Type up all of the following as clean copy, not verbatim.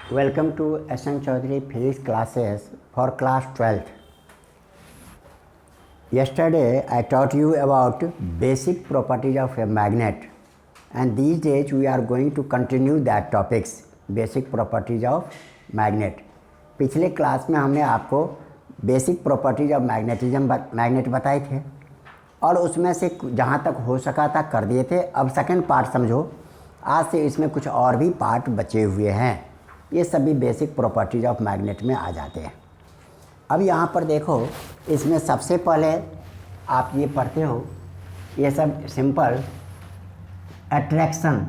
Welcome to S.N. Chaudhary Physics classes for class 12th. Yesterday I taught you about basic properties of a magnet, and these days we are going to continue that topics, basic properties of magnet. पिछले class में हमने आपको basic properties of magnet बताए थे और उसमें से जहाँ तक हो सका था कर दिए थे। अब सेकंड पार्ट समझो, आज से इसमें कुछ और भी पार्ट बचे हुए हैं। ये सभी बेसिक प्रॉपर्टीज ऑफ मैग्नेट में आ जाते हैं। अब यहाँ पर देखो, इसमें सबसे पहले आप ये पढ़ते हो, ये सब सिंपल अट्रैक्शन,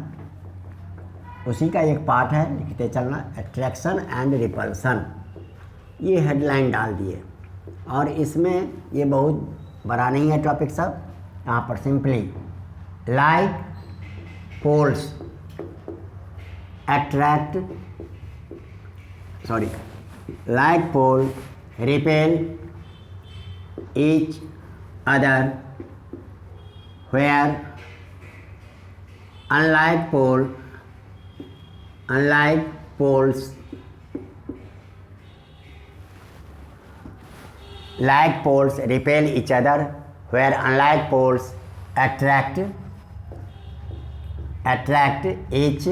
उसी का एक पार्ट है, लिखते चलना, अट्रैक्शन एंड रिपल्सन। ये हेडलाइन डाल दिए और इसमें ये बहुत बड़ा नहीं है टॉपिक सब। यहाँ पर simply like poles attract like pole repel each other, where unlike poles like poles repel each other, where unlike poles attract each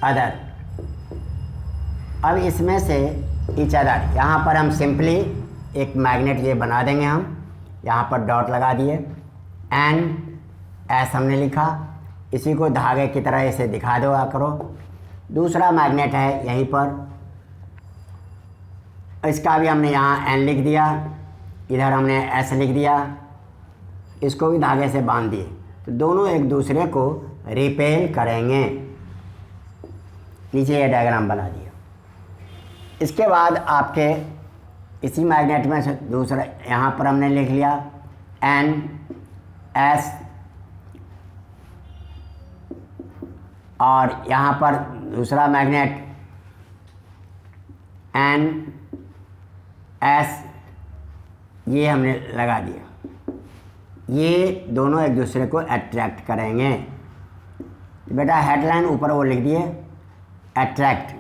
other। अब इसमें से each other, यहाँ पर हम सिंपली एक मैग्नेट ये बना देंगे। हम यहाँ पर डॉट लगा दिए, एन एस हमने लिखा, इसी को धागे की तरह इसे दिखा दो करो। दूसरा मैग्नेट है यहीं पर, इसका भी हमने यहाँ एन लिख दिया, इधर हमने एस लिख दिया, इसको भी धागे से बांध दिए, तो दोनों एक दूसरे को रिपेल करेंगे। नीचे ये डायग्राम बना दिया। इसके बाद आपके इसी मैग्नेट में से दूसरा यहाँ पर हमने लिख लिया एन एस, और यहाँ पर दूसरा मैग्नेट एन एस, ये हमने लगा दिया। ये दोनों एक दूसरे को अट्रैक्ट करेंगे। बेटा हेडलाइन ऊपर वो लिख दिए, अट्रैक्ट।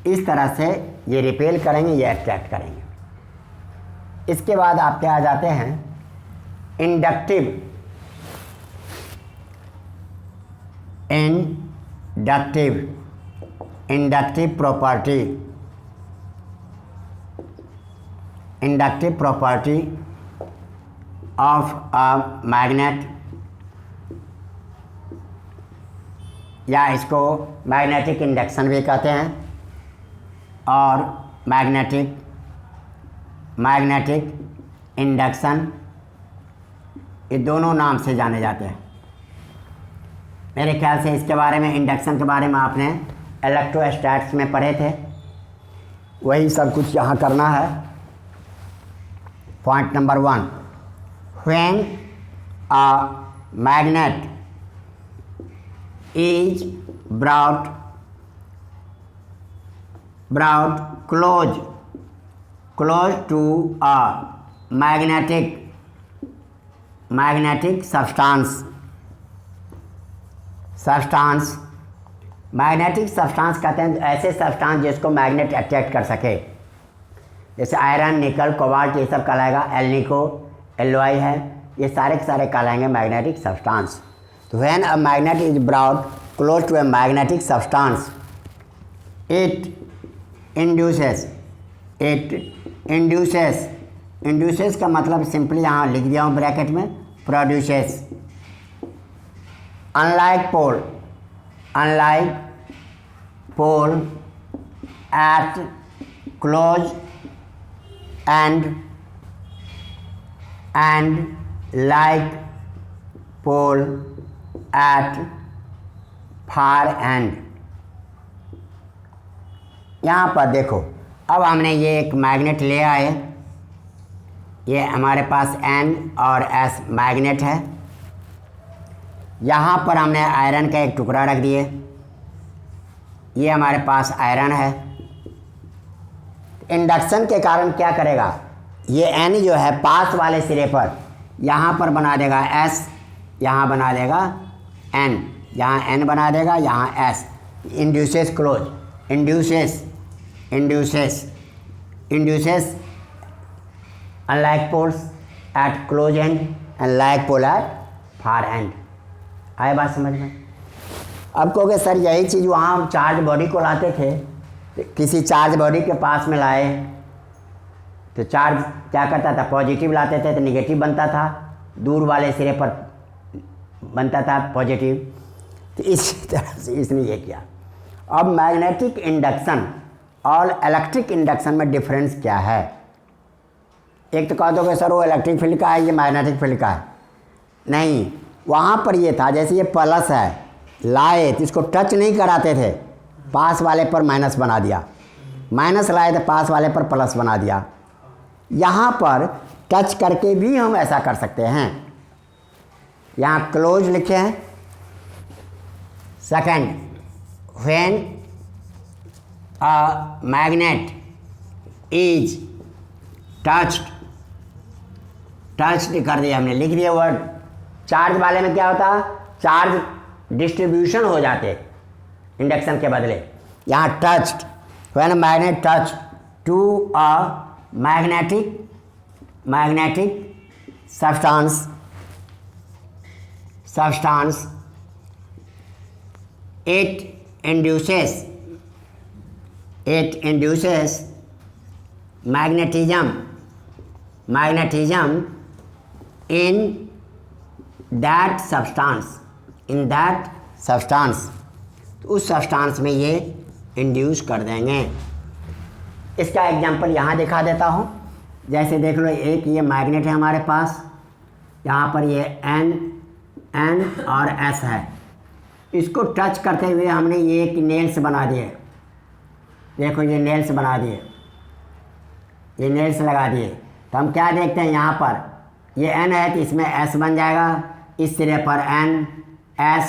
इस तरह से ये रिपेल करेंगे, ये अट्रैक्ट करेंगे। इसके बाद आपके आ जाते हैं inductive property of a magnet, या इसको मैग्नेटिक इंडक्शन भी कहते हैं और मैग्नेटिक इंडक्शन, ये दोनों नाम से जाने जाते हैं। मेरे ख्याल से इसके बारे में, इंडक्शन के बारे में आपने इलेक्ट्रोस्टैटिक्स में पढ़े थे, वही सब कुछ यहाँ करना है। Point number 1, when a magnet is brought close to a magnetic substance। Magnetic substance कहते हैं ऐसे सब्सटेंस जिसको मैग्नेट अट्रैक्ट कर सके। जैसे आयरन, निकल, कोबाल्ट, ये सब कहलाएगा एल्निको, एलॉय है, ये सारे के सारे कहलाएंगे मैग्नेटिक सब्सटेंस। तो when a magnet is brought close to a magnetic substance, it induces का मतलब सिंपली यहाँ लिख दिया हूँ ब्रैकेट में, produces। unlike pole at close and like pole at far end। यहाँ पर देखो, अब हमने ये एक मैग्नेट ले आए, ये हमारे पास N और S मैग्नेट है। यहाँ पर हमने आयरन का एक टुकड़ा रख दिए, ये हमारे पास आयरन है। इंडक्शन के कारण क्या करेगा, ये N जो है पास वाले सिरे पर यहाँ पर बना देगा S, यहाँ बना देगा N, यहाँ N बना देगा, यहाँ S। Induces close, induces unlike poles at close end and like pole at far end। आए बात समझ में? अब कहोगे सर यही चीज़ वहाँ हम चार्ज बॉडी को लाते थे, किसी चार्ज बॉडी के पास में लाए तो चार्ज क्या करता था, पॉजिटिव लाते थे तो निगेटिव बनता था, दूर वाले सिरे पर बनता था पॉजिटिव। तो इसी तरह से इसने ये किया। अब मैग्नेटिक इंडक्शन और इलेक्ट्रिक इंडक्शन में डिफरेंस क्या है? एक तो कह दोगे सर वो इलेक्ट्रिक फील्ड का है, ये मैग्नेटिक फील्ड का है। नहीं, वहाँ पर ये था जैसे ये प्लस है, लाए तो इसको टच नहीं कराते थे, पास वाले पर माइनस बना दिया, माइनस लाए तो पास वाले पर प्लस बना दिया। यहाँ पर टच करके भी हम ऐसा कर सकते हैं। यहाँ क्लोज लिखे हैं। Second, when a magnet is touched कर दिया हमने, लिख दिया वर्ड। चार्ज वाले में क्या होता, चार्ज डिस्ट्रीब्यूशन हो जाते इंडक्शन के बदले। यहाँ touched, when magnet touch to a magnetic substance it induces magnetism in that substance तो उस सब्सटेंस में ये इंड्यूस कर देंगे। इसका एग्जांपल यहाँ दिखा देता हूँ। जैसे देख लो, एक ये मैग्नेट है हमारे पास, यहाँ पर ये N और S है। इसको टच करते हुए हमने ये एक नेल्स बना दिए। देखो ये नेल्स बना दिए, ये नेल्स लगा दिए। तो हम क्या देखते हैं, यहाँ पर ये N है तो इसमें S बन जाएगा, इस सिरे पर N S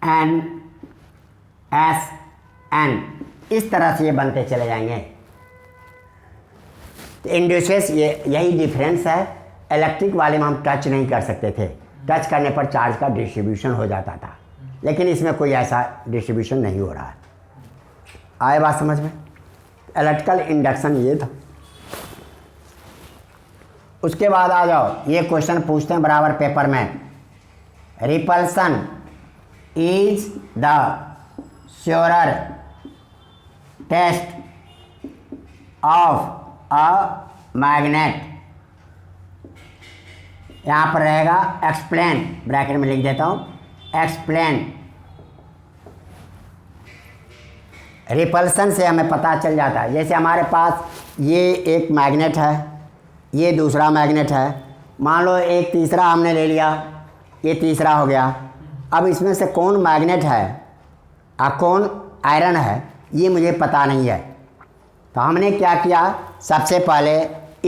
N S N, इस तरह से ये बनते चले जाएंगे। तो इंड्यूसेस, ये यही डिफरेंस है। इलेक्ट्रिक वाले में हम टच नहीं कर सकते थे, टच करने पर चार्ज का डिस्ट्रीब्यूशन हो जाता था, लेकिन इसमें कोई ऐसा डिस्ट्रीब्यूशन नहीं हो रहा है। आए बात समझ में? इलेक्ट्रिकल इंडक्शन ये था। उसके बाद आ जाओ, ये क्वेश्चन पूछते हैं बराबर पेपर में। Repulsion is the surer test of a magnet. यहाँ पर रहेगा एक्सप्लेन, ब्रैकेट में लिख देता हूँ, एक्सप्लेन। रिपल्सन से हमें पता चल जाता है। जैसे हमारे पास ये एक मैग्नेट है, ये दूसरा मैग्नेट है, मान लो एक तीसरा हमने ले लिया, ये तीसरा हो गया। अब इसमें से कौन मैग्नेट है और कौन आयरन है ये मुझे पता नहीं है। तो हमने क्या किया, सबसे पहले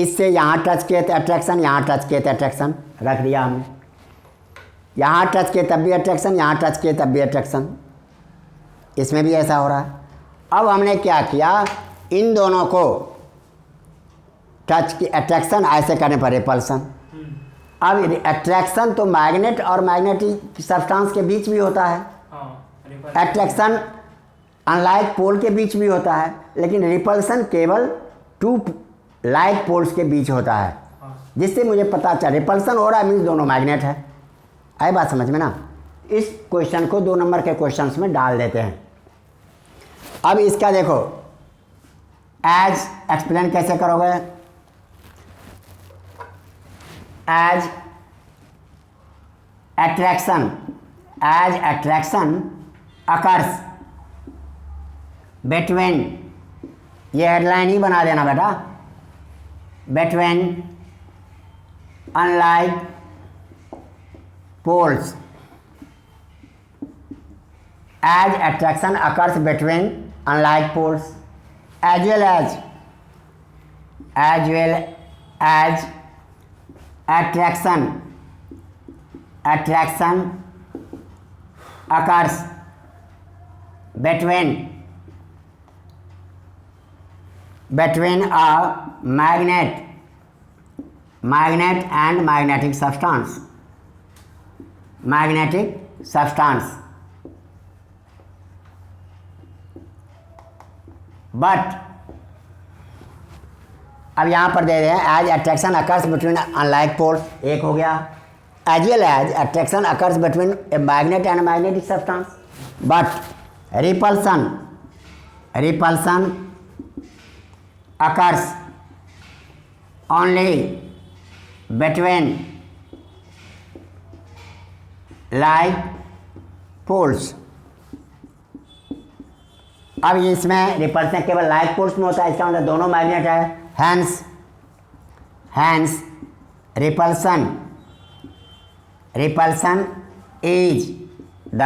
इससे यहाँ टच किए तो अट्रैक्शन, यहाँ टच किए तो अट्रैक्शन रख दिया हमने। यहाँ टच किए तब भी अट्रैक्शन, यहाँ टच किए तब भी अट्रैक्शन। इसमें भी ऐसा हो रहा है। अब हमने क्या किया, इन दोनों को टच की अट्रैक्शन, ऐसे करने पर रिपल्सन। अब अट्रैक्शन तो मैग्नेट और मैग्नेटिक सब्सटेंस के बीच भी होता है, अट्रैक्शन अनलाइक पोल के बीच भी होता है, लेकिन रिपल्सन केवल टू लाइक पोल्स के बीच होता है, जिससे मुझे पता चला रिपल्सन हो रहा है, मीन्स दोनों मैग्नेट है। आई बात समझ में ना? इस क्वेश्चन को 2 नंबर के क्वेश्चंस में डाल देते हैं। अब इसका देखो, एज एक्सप्लेन कैसे करोगे, एज अट्रैक्शन अकर्स बिटवीन, ये हेडलाइन ही बना देना बेटा, between unlike poles, as attraction occurs between unlike poles, as well as attraction occurs between a magnet and magnetic substance, but अब यहाँ पर दे रहे हैं as attraction occurs between unlike poles, एक हो गया, as well as attraction occurs between a magnet and magnetic substance, but repulsion occurs only between like poles. अब इसमें रिपल्सन केवल लाइक पोल्स में होता है, इसका मतलब दोनों मैग्नेट है, hence repulsion is the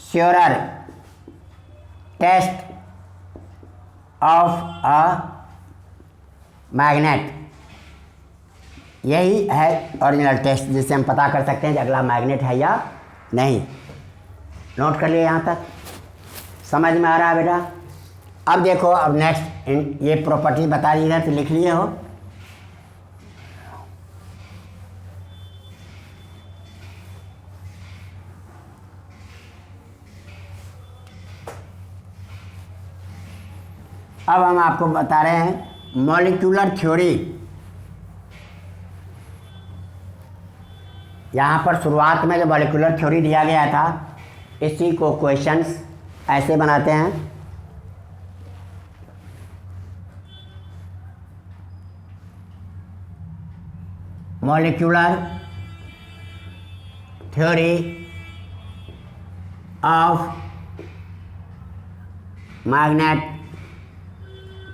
surer test of a magnet. यही है ओरिजिनल टेस्ट जिससे हम पता कर सकते हैं कि अगला मैग्नेट है या नहीं। नोट कर लिए यहाँ तक, समझ में आ रहा है बेटा? अब देखो, अब नेक्स्ट ये प्रॉपर्टी बता दी है तो लिख लिए हो। अब हम आपको बता रहे हैं मॉलिक्यूलर थ्योरी। यहाँ पर शुरुआत में जो मॉलिक्यूलर थ्योरी दिया गया था, इसी को क्वेश्चंस ऐसे बनाते हैं। Molecular theory of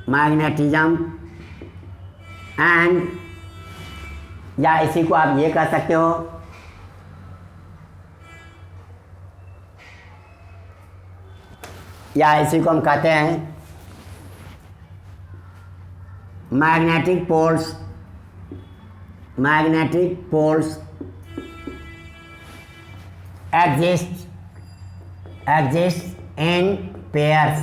magnetism and, या इसी को आप ये कह सकते हो या इसी को हम कहते हैं magnetic poles exist in pairs.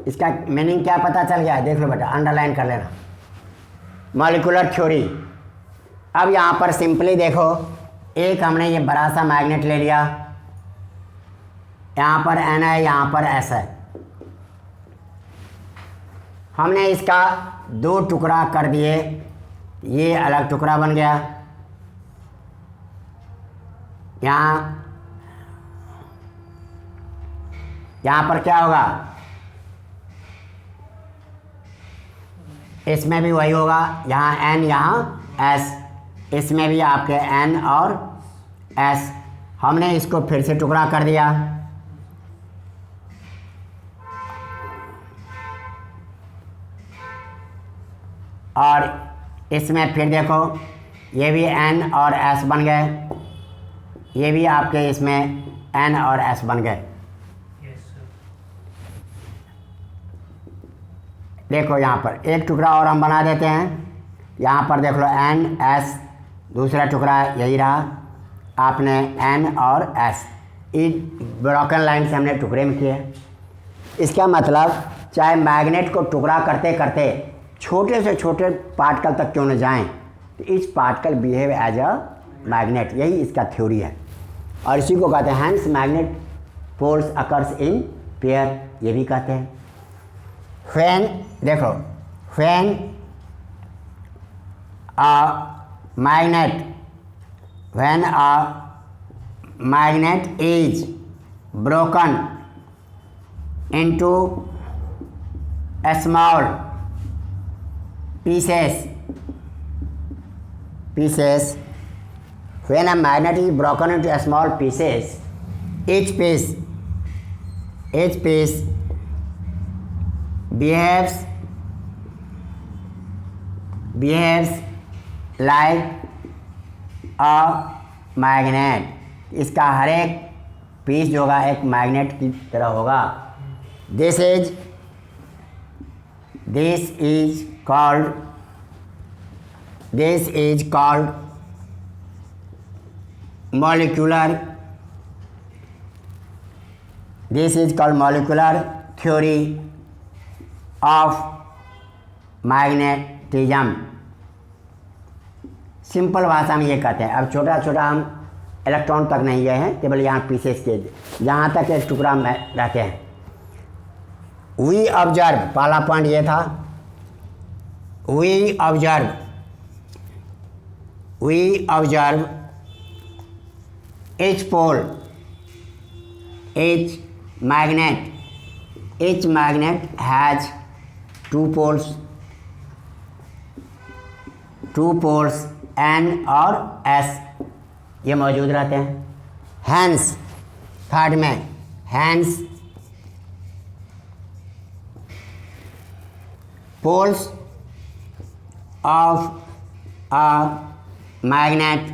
इसका मीनिंग क्या पता चल गया है? देख लो बेटा, अंडरलाइन कर लेना, मॉलिक्यूलर थ्योरी। अब यहाँ पर सिंपली देखो, एक हमने ये बड़ा सा मैग्नेट ले लिया, यहाँ पर N है, यहाँ पर S है, हमने इसका दो टुकड़ा कर दिए, ये अलग टुकड़ा बन गया, यहाँ पर क्या होगा, इसमें भी वही होगा, यहाँ N यहाँ S, इसमें भी आपके N और S। हमने इसको फिर से टुकड़ा कर दिया, और इसमें फिर देखो ये भी N और S बन गए, ये भी आपके इसमें N और S बन गए। देखो यहाँ पर एक टुकड़ा और हम बना देते हैं, यहाँ पर देख लो N S, दूसरा टुकड़ा यही रहा, आपने N और S, इस ब्रोकन लाइन से हमने टुकड़े में किए। इसका मतलब चाहे मैग्नेट को टुकड़ा करते करते छोटे से छोटे पार्टिकल तक क्यों न जाएं, तो इस particle behave as a magnet, यही इसका थ्योरी है। और इसी को कहते हैं hence magnet poles occurs in pair, ये भी कहते हैं। व्हेन देखो, when a magnet is broken into small pieces, when a magnet is broken into small pieces, each piece behaves like a magnet। इसका हर एक पीस जो होगा एक मैग्नेट की तरह होगा। This is called molecular theory of magnetism। Simple भाषा में ये कहते हैं। अब छोटा छोटा हम इलेक्ट्रॉन तक नहीं गए हैं, केवल यहाँ पीसेस के, जहाँ तक एक टुकड़ा में रहते हैं। वी ऑब्जर्व, पहला पॉइंट ये था, we observe each pole, each magnet has two poles N और S ये मौजूद रहते हैं। Hence, थर्ड में hence poles of a magnet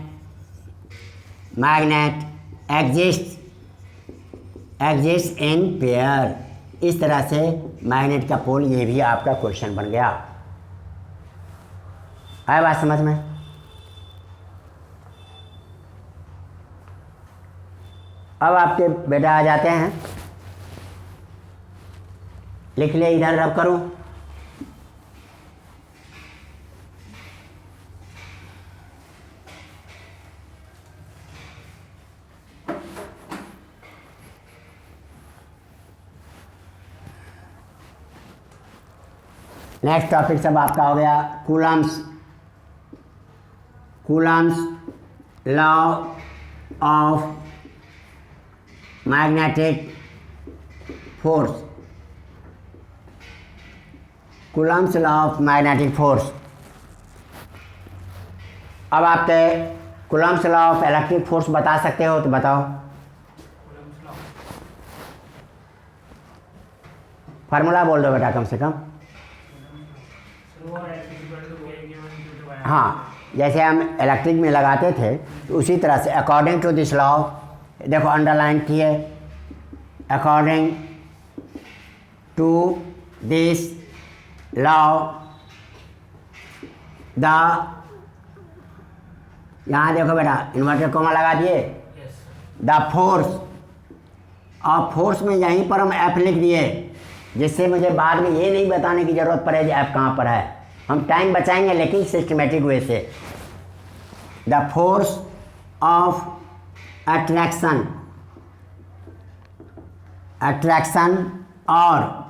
exists in pair। इस तरह से मैग्नेट का पोल, ये भी आपका क्वेश्चन बन गया। आया बात समझ में? अब आपके बेटा आ जाते हैं, लिख ले, इधर रब करूं। नेक्स्ट टॉपिक सब आपका हो गया Coulomb's law of magnetic force. Coulomb's law of magnetic force. अब आपके Coulomb's law of electric force बता सकते हो तो बताओ। फार्मूला बोल दो बेटा कम से कम। हाँ, जैसे हम इलेक्ट्रिक में लगाते थे तो उसी तरह से अकॉर्डिंग टू दिस लॉ, देखो अंडरलाइन किए, according to this law the, यहाँ देखो बेटा इन्वर्टर कोमा लगा दिए, द फोर्स, और फोर्स में यहीं पर हम एफ लिख दिए, जिससे मुझे बाद में ये नहीं बताने की ज़रूरत पड़े कि एफ कहाँ पर है। हम टाइम बचाएंगे लेकिन सिस्टमेटिक वे से। द फोर्स ऑफ अट्रैक्शन और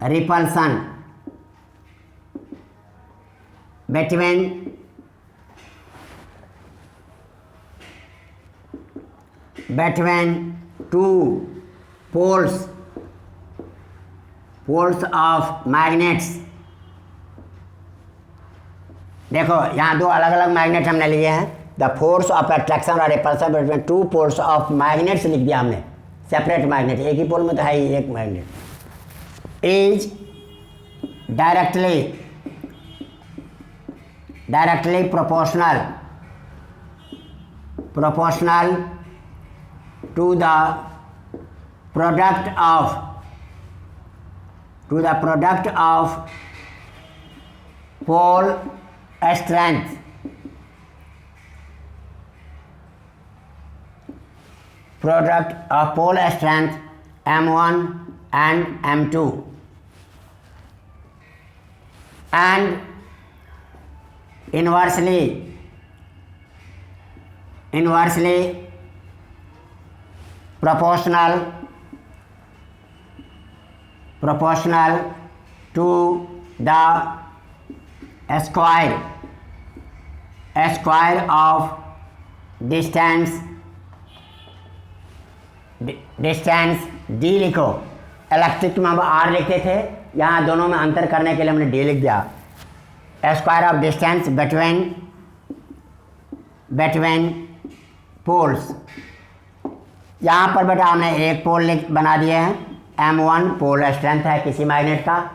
repulsion between two poles of magnets। देखो यहाँ दो अलग अलग मैग्नेट हमने लिए हैं। द फोर्स ऑफ अट्रैक्शन और repulsion between two poles of magnets लिख दिया हमने, सेपरेट मैग्नेट, एक ही पोल में तो है ही एक magnet, is directly proportional to the product of pole strength, product of pole strength M1 and M2, and inversely proportional to the square of distance d लिखो। इलेक्ट्रिक में हम r लिखते थे, यहाँ दोनों में अंतर करने के लिए हमने d लिख दिया। Square of distance between poles. यहाँ पर बेटा हमने एक पोल बना दिए हैं, M1 पोल स्ट्रेंथ है किसी मैग्नेट का,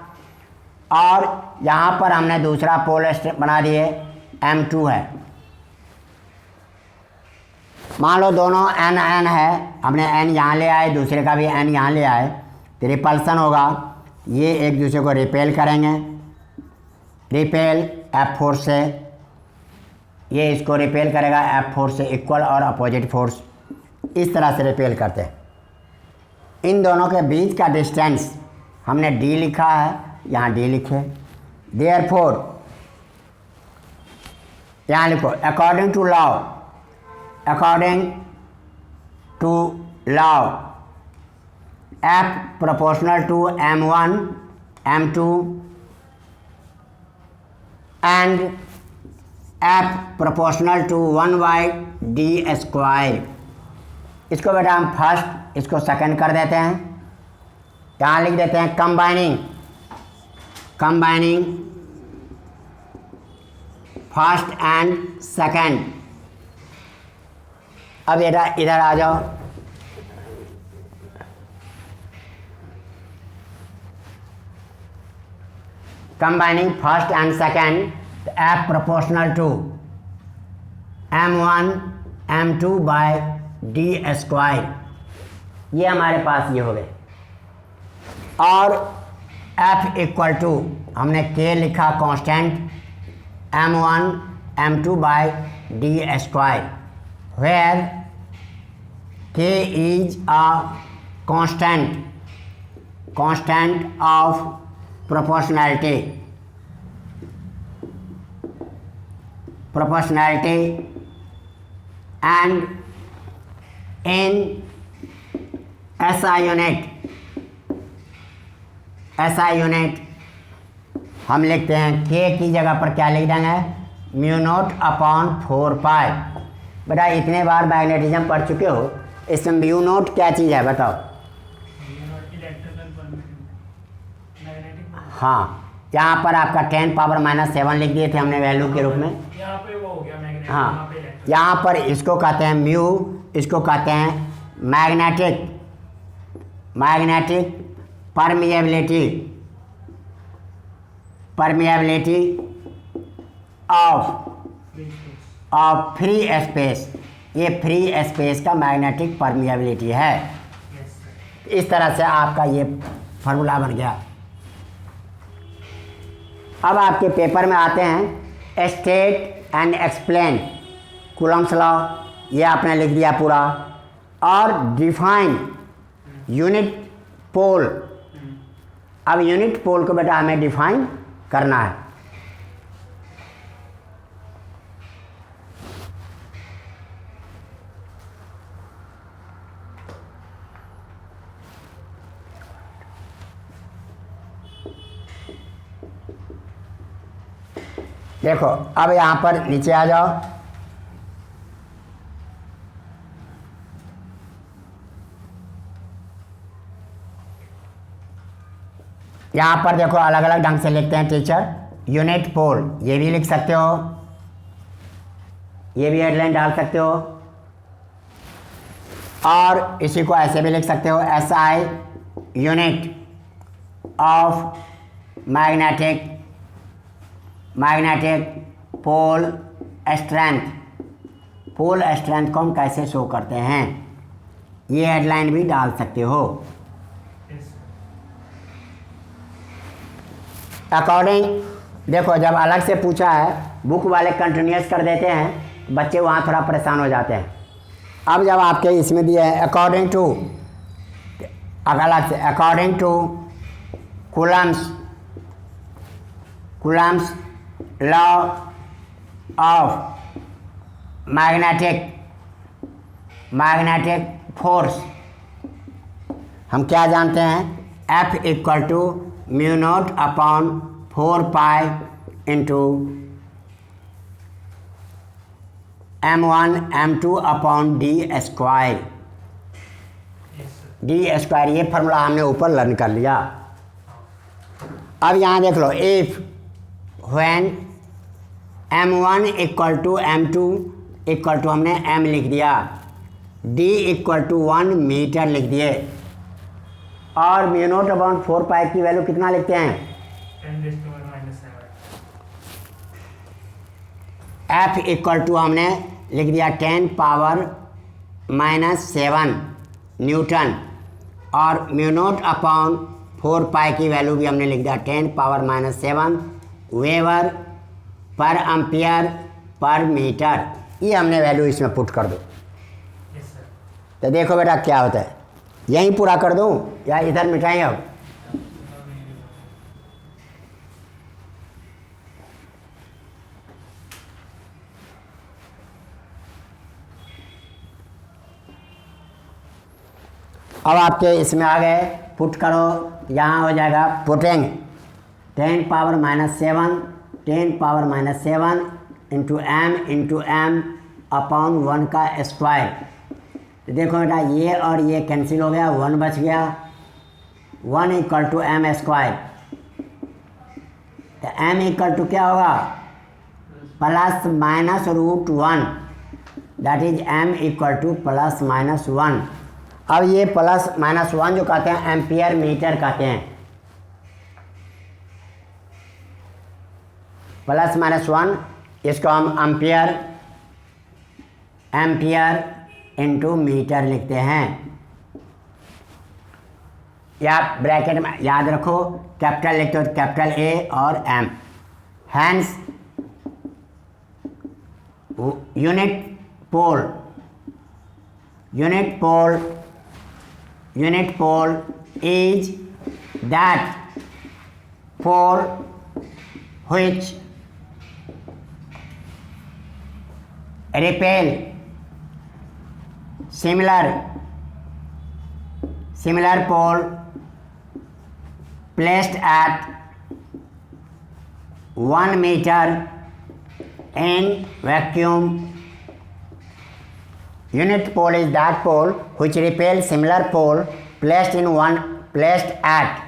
और यहाँ पर हमने दूसरा पोल बना दिए M2 है। मान लो दोनों N है, हमने N यहाँ ले आए, दूसरे का भी N यहाँ ले आए, तो रिपल्सन होगा, ये एक दूसरे को रिपेल करेंगे, रिपेल F फोर्स से, ये इसको रिपेल करेगा F फोर्स से, इक्वल और अपोजिट फोर्स, इस तरह से रिपेल करते हैं। इन दोनों के बीच का डिस्टेंस हमने D लिखा है, यहाँ D लिखे। देयरफॉर यहाँ लिखो according to law F proportional to M1 m2 and f proportional to 1/d²। इसको बेटा हम फर्स्ट इसको सेकंड कर देते हैं, यहाँ लिख देते हैं कंबाइनिंग फर्स्ट एंड सेकंड। अब बेटा इधर आ जाओ, combining first and second f proportional to m1 m2/d²। ये हमारे पास ये हो गए। और f इक्वल टू हमने k लिखा constant m1 m2/d², where k is a constant of proportionality and in SI unit हम लिखते हैं k की जगह पर क्या लिख देंगे, μ0/4π। बेटा इतने बार मैग्नेटिज्म पढ़ चुके हो, इसमें μ0 क्या चीज़ है बताओ। हाँ, यहाँ पर आपका 10⁻⁻7 लिख दिए थे हमने वैल्यू के रूप में। यहाँ पे वो हो गया मैग्नेटिक। हाँ, यहाँ पर इसको कहते हैं म्यू, इसको कहते हैं magnetic permeability of free space. ये फ्री स्पेस का मैग्नेटिक परमिएबिलिटी है। इस तरह से आपका ये फार्मूला बन गया। अब आपके पेपर में आते हैं state and explain Coulomb's law, ये आपने लिख दिया पूरा। और डिफाइन यूनिट पोल। अब यूनिट पोल को बेटा हमें डिफाइन करना है। देखो अब यहाँ पर नीचे आ जाओ, यहाँ पर देखो अलग अलग ढंग से लिखते हैं टीचर। यूनिट पोल ये भी लिख सकते हो, ये भी हेडलाइन डाल सकते हो, और इसी को ऐसे भी लिख सकते हो, SI unit of magnetic pole strength. Pole strength को हम कैसे शो करते हैं, ये हेडलाइन भी डाल सकते हो। अकॉर्डिंग देखो, जब अलग से पूछा है बुक वाले कंटिन्यूस कर देते हैं, बच्चे वहाँ थोड़ा परेशान हो जाते हैं। अब जब आपके इसमें दिया है अकॉर्डिंग टू, अलग से according to Coulomb's law of magnetic force, हम क्या जानते हैं, F equal to μ0/4π into m1 m2/d²। d², ये फार्मूला हमने ऊपर लर्न कर लिया। अब यहाँ देख लो, if when m1 equal to m2 equal to हमने m लिख दिया, d इक्वल टू 1 मीटर लिख दिए, और μ0/4π की वैल्यू कितना लिखते हैं, 10⁻⁷ F इक्वल टू हमने लिख दिया 10⁻⁷ न्यूटन, और μ0/4π की वैल्यू भी हमने लिख दिया 10⁻⁷ वेबर पर एम्पियर पर मीटर। ये हमने वैल्यू इसमें पुट कर दो। तो देखो बेटा क्या होता है, यहीं पूरा कर दूं या इधर मिटाएं। अब आपके इसमें आ गए, पुट करो, यहाँ हो जाएगा putting 10 power minus 7 into M upon 1 का स्क्वायर। तो देखो बेटा ये और ये कैंसिल हो गया, 1 बच गया, 1 इक्वल टू एम स्क्वायर। तो एम इक्वल टू क्या होगा, plus minus root 1, that is M equal to plus minus 1। अब ये प्लस माइनस 1 जो कहते हैं एम्पियर मीटर कहते हैं, प्लस माइनस 1 इसको हम एम्पियर इंटू मीटर लिखते हैं, या ब्रैकेट में याद रखो कैपिटल लिखते हो कैपिटल ए और M. Hence unit pole is that pole which repel similar pole placed at 1 meter in vacuum. Unit pole is that pole which repels similar pole placed at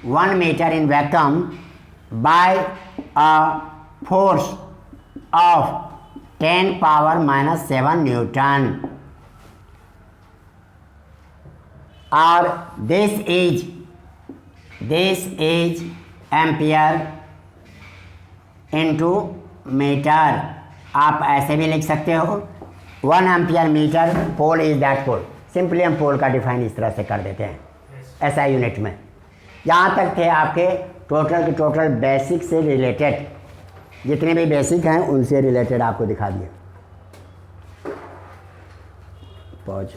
1 meter in vacuum by a force of 10 power minus 7 Newton. Or this is ampere into meter. आप ऐसे भी लिख सकते हो 1 ampere metre pole is that pole. Simply हम pole का define इस तरह से कर देते हैं ऐसा यूनिट में। यहाँ तक थे आपके टोटल के टोटल बेसिक से रिलेटेड, जितने भी बेसिक हैं उनसे रिलेटेड आपको दिखा दिया। पॉज।